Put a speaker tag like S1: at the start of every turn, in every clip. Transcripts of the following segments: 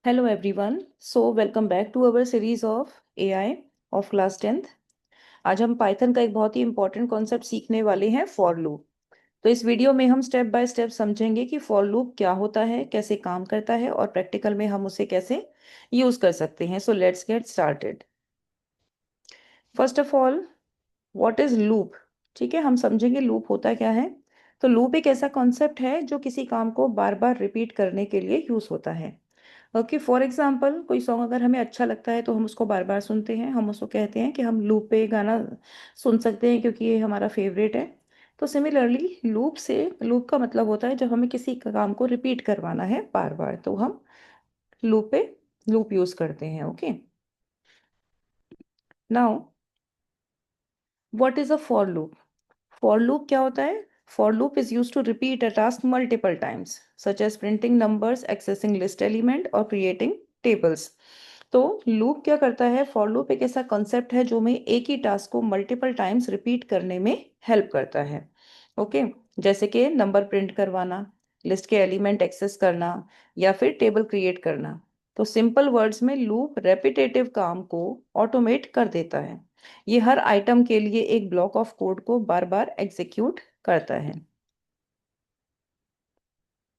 S1: Hello everyone. So welcome back to our series of AI of class 10th. आज हम Python का एक बहुत ही इंपॉर्टेंट कॉन्सेप्ट सीखने वाले हैं फॉर लूप। तो इस वीडियो में हम स्टेप बाय स्टेप समझेंगे कि फॉर लूप क्या होता है, कैसे काम करता है और प्रैक्टिकल में हम उसे कैसे यूज कर सकते हैं। So let's get started. First of all, what is loop? ठीक है, हम समझेंगे लूप होता क्या है। तो लूप एक ऐसा कॉन्सेप्ट है जो किसी काम को बार बार रिपीट करने के लिए यूज होता है। ओके, फॉर एग्जाम्पल कोई सॉन्ग अगर हमें अच्छा लगता है तो हम उसको बार बार सुनते हैं, हम उसको कहते हैं कि हम लूप पे गाना सुन सकते हैं क्योंकि ये हमारा फेवरेट है। तो सिमिलरली लूप का मतलब होता है जब हमें किसी काम को रिपीट करवाना है बार बार, तो हम लूप पे लूप यूज करते हैं। Okay, now what is a for loop? For loop क्या होता है? For loop is use to repeat a task multiple times, such as printing numbers, accessing list element और क्रिएटिंग टेबल्स। तो loop क्या करता है? फॉर लूप एक ऐसा कॉन्सेप्ट है जो हमें एक ही टास्क को मल्टीपल टाइम्स रिपीट करने में हेल्प करता है। ओके, जैसे कि नंबर प्रिंट करवाना, लिस्ट के एलिमेंट एक्सेस करना या फिर टेबल क्रिएट करना। तो सिंपल वर्ड्स में लूप रेपिटेटिव काम को ऑटोमेट कर देता है। ये हर आइटम के लिए एक ब्लॉक ऑफ कोड को बार बार एग्जीक्यूट करता है।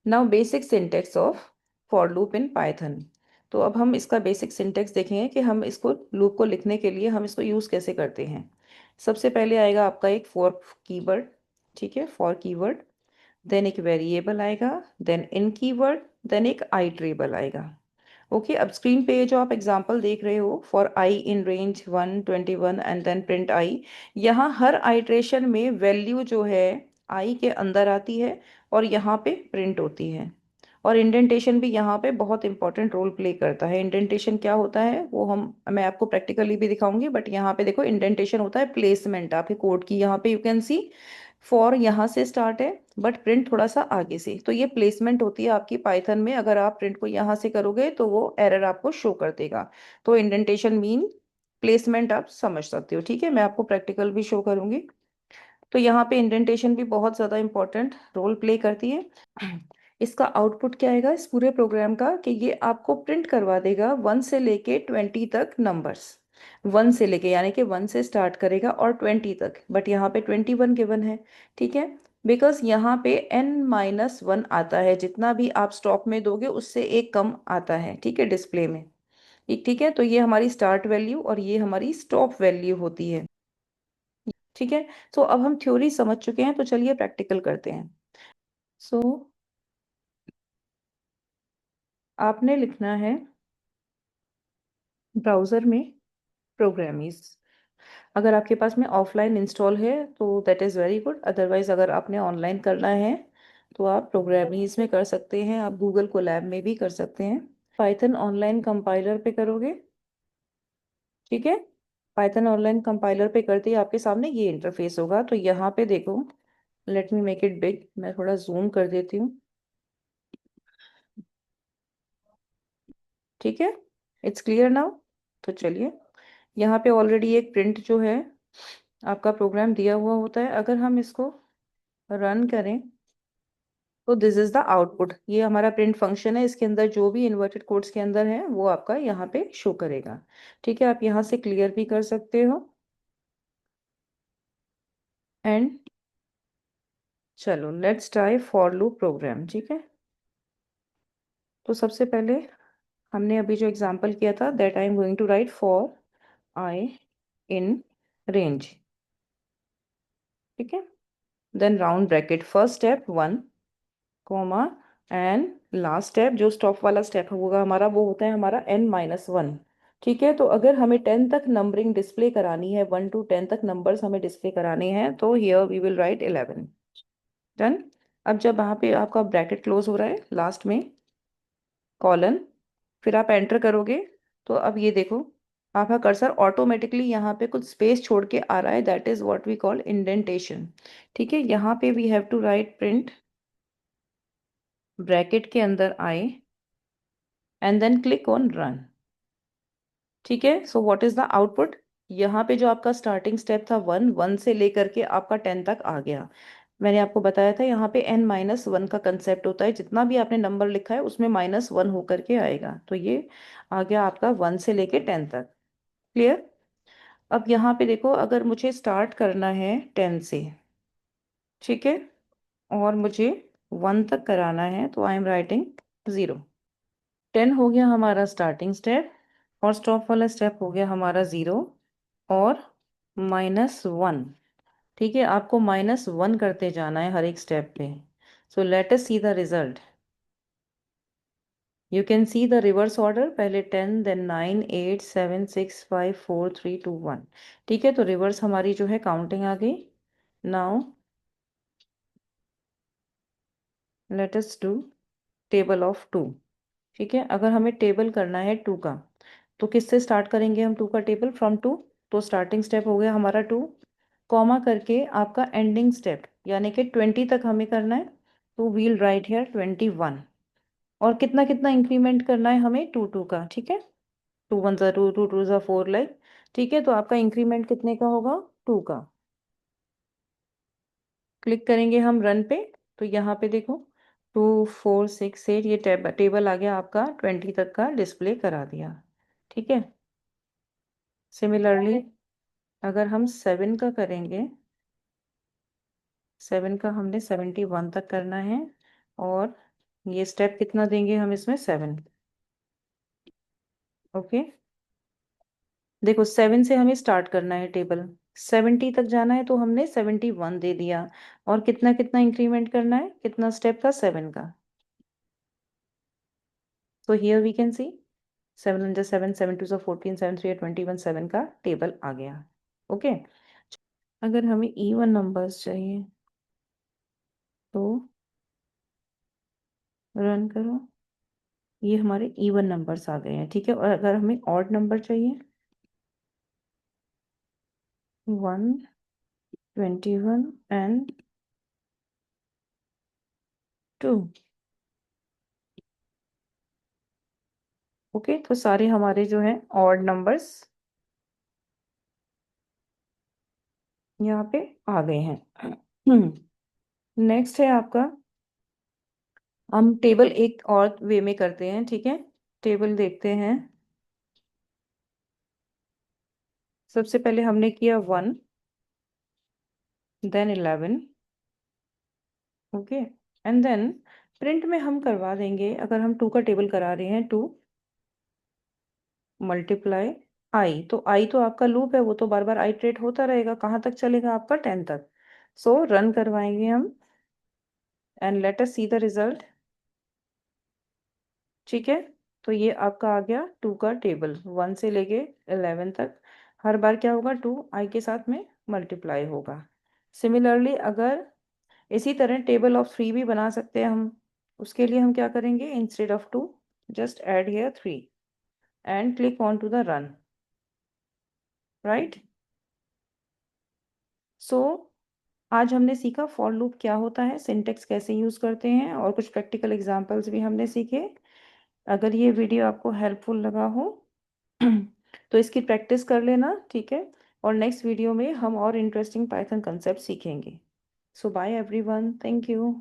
S1: Now basic syntax of for loop in Python. तो अब हम इसका बेसिक सिंटेक्स देखेंगे कि हम इसको लूप को लिखने के लिए हम इसको यूज़ कैसे करते हैं। सबसे पहले आएगा आपका एक फॉर कीवर्ड। ठीक है, फॉर कीवर्ड, देन एक वेरिएबल आएगा, देन इन कीवर्ड, देन एक आइट्रेबल आएगा। ओके, अब स्क्रीन पे जो आप एग्जांपल देख रहे हो, for I in range 121 and then print I, यहाँ हर आइट्रेशन में वैल्यू जो है आई के अंदर आती है और यहाँ पे प्रिंट होती है। और इंडेंटेशन भी यहाँ पे बहुत इंपॉर्टेंट रोल प्ले करता है। इंडेंटेशन क्या होता है वो मैं आपको प्रैक्टिकली भी दिखाऊंगी, बट यहाँ पे देखो, इंडेंटेशन होता है प्लेसमेंट आपके कोड की। यहाँ पे यू कैन सी फॉर यहाँ से स्टार्ट है बट प्रिंट थोड़ा सा आगे से, तो ये प्लेसमेंट होती है आपकी पाइथन में। अगर आप प्रिंट को यहाँ से करोगे तो वो एरर आपको शो कर देगा। तो इंडेंटेशन मीन प्लेसमेंट, आप समझ सकते हो। ठीक है, मैं आपको प्रैक्टिकल भी शो करूंगी। तो यहाँ पे इंडेंटेशन भी बहुत ज़्यादा इंपॉर्टेंट रोल प्ले करती है। इसका आउटपुट क्या आएगा इस पूरे प्रोग्राम का, कि ये आपको प्रिंट करवा देगा 1 से लेके 20 तक नंबर्स। 1 से लेके यानी कि 1 से स्टार्ट करेगा और 20 तक, बट यहाँ पे 21 गिवन है। ठीक है, बिकॉज यहाँ पे n-1 आता है, जितना भी आप स्टॉप में दोगे उससे एक कम आता है। ठीक है, डिस्प्ले में। ठीक है, तो ये हमारी स्टार्ट वैल्यू और ये हमारी स्टॉप वैल्यू होती है। ठीक है, तो अब हम थ्योरी समझ चुके हैं, तो चलिए प्रैक्टिकल करते हैं। सो आपने लिखना है ब्राउज़र में प्रोग्रामीज। अगर आपके पास में ऑफलाइन इंस्टॉल है तो that is very good, otherwise अगर आपने ऑनलाइन करना है तो आप प्रोग्रामीज में कर सकते हैं, आप गूगल कोलैब में भी कर सकते हैं। पाइथन ऑनलाइन कंपाइलर पे करोगे। ठीक है, पाइथन ऑनलाइन कंपाइलर पे करते ही आपके सामने ये इंटरफेस होगा। तो यहाँ पे देखो, let me make it big, मैं थोड़ा जूम कर देती हूँ। ठीक है, इट्स क्लियर नाउ। तो चलिए, यहाँ पे ऑलरेडी एक प्रिंट जो है आपका प्रोग्राम दिया हुआ होता है। अगर हम इसको रन करें तो दिस इज द आउटपुट। ये हमारा प्रिंट फंक्शन है, इसके अंदर जो भी इन्वर्टेड कोड्स के अंदर है वो आपका यहाँ पे शो करेगा। ठीक है, आप यहाँ से क्लियर भी कर सकते हो। एंड चलो let's try for loop program. ठीक है, तो सबसे पहले हमने अभी जो एग्जांपल किया था, that I am going to write for I in range. ठीक है, then round bracket, first step 1 comma, and last step जो स्टॉप वाला स्टेप होगा हमारा, वो होता है हमारा n-1। ठीक है, तो अगर हमें 10 तक नंबरिंग डिस्प्ले करानी है, 1 to 10 तक नंबर्स हमें डिस्प्ले कराने हैं, तो here we will write 11। Done. अब जब वहाँ पे आपका ब्रैकेट क्लोज हो रहा है, लास्ट में कॉलन, फिर आप एंटर करोगे, तो अब ये देखो, आपका कर्सर ऑटोमेटिकली यहाँ पे कुछ स्पेस छोड़ के आ रहा है, that is what we call indentation. ठीक है, यहाँ पे we have to write print bracket के अंदर I and then click on run. ठीक है, so what is the output? यहाँ पे जो आपका स्टार्टिंग स्टेप था 1 से लेकर के आपका 10 तक आ गया। मैंने आपको बताया था यहाँ पे n-1 का कंसेप्ट होता है, जितना भी आपने नंबर लिखा है उसमें -1 होकर के आएगा। तो ये आ गया आपका 1 से लेके 10 तक। क्लियर? अब यहाँ पे देखो, अगर मुझे स्टार्ट करना है 10 से, ठीक है, और मुझे 1 तक कराना है, तो आई एम राइटिंग 0। 10 हो गया हमारा स्टार्टिंग स्टेप, और स्टॉप वाला स्टेप हो गया हमारा 0 और -1। ठीक है, आपको -1 करते जाना है हर एक स्टेप पे। So let us see the result. You can see the reverse order, पहले 10, देन 9, 8, 7, 6, 5, 4, 3, 2, 1। ठीक है, तो रिवर्स हमारी जो है काउंटिंग आ गई। Now let us do table of 2। ठीक है, अगर हमें टेबल करना है 2 का, तो किससे स्टार्ट करेंगे हम 2 का टेबल? फ्रॉम 2। तो स्टार्टिंग स्टेप हो गया हमारा 2, कॉमा करके आपका एंडिंग स्टेप यानी कि 20 तक हमें करना है। तो वील राइट हियर 21। और कितना कितना इंक्रीमेंट करना है हमें? 2 2 का। ठीक है, 2 1 ज़ा 2, 2 2 ज़ा 4 लाइक। ठीक है, तो आपका इंक्रीमेंट कितने का होगा? 2 का। क्लिक करेंगे हम रन पे, तो यहाँ पे देखो 2 4 6 8, ये टेबल आ गया आपका 20 तक का डिस्प्ले करा दिया। ठीक है, सिमिलरली अगर हम 7 का करेंगे, 7 का हमने 71 तक करना है, और ये स्टेप कितना देंगे हम इसमें? 7। ओके, देखो 7 से हमें स्टार्ट करना है टेबल, 70 तक जाना है, तो हमने 71 दे दिया। और कितना कितना इंक्रीमेंट करना है? कितना स्टेप का? 7 का। So here we can see 707, 7 2 14, 7 3 21, 7 का टेबल आ गया। ओके, अगर हमें इवन नंबर्स चाहिए तो रन करो, ये हमारे इवन नंबर्स आ गए हैं। ठीक है, और अगर हमें ऑड नंबर चाहिए, 1, 21 एंड 2। ओके, तो सारे हमारे जो है ऑड नंबर्स यहाँ पे आ गए हैं। नेक्स्ट है आपका, हम टेबल एक और वे में करते हैं। ठीक है, टेबल देखते हैं। सबसे पहले हमने किया 1, then 11। Okay, and then print में हम करवा देंगे, अगर हम 2 का टेबल करा रहे हैं, 2 मल्टीप्लाई आई। तो आई तो आपका लूप है, वो तो बार बार आइट्रेट होता रहेगा। कहाँ तक चलेगा आपका? 10 तक। सो रन करवाएंगे हम, and let us see the result. ठीक है, तो ये आपका आ गया 2 का टेबल, 1 से लेके 11 तक। हर बार क्या होगा? 2 आई के साथ में मल्टीप्लाई होगा। सिमिलरली अगर इसी तरह टेबल ऑफ 3 भी बना सकते हैं हम, उसके लिए हम क्या करेंगे? Instead of 2, just add here 3 and click on to the run. Right? So आज हमने सीखा फॉर लूप क्या होता है, सिंटेक्स कैसे यूज करते हैं, और कुछ प्रैक्टिकल एग्जांपल्स भी हमने सीखे। अगर ये वीडियो आपको हेल्पफुल लगा हो तो इसकी प्रैक्टिस कर लेना। ठीक है, और नेक्स्ट वीडियो में हम और इंटरेस्टिंग पाइथन कंसेप्ट सीखेंगे। सो बाय एवरीवन, थैंक यू।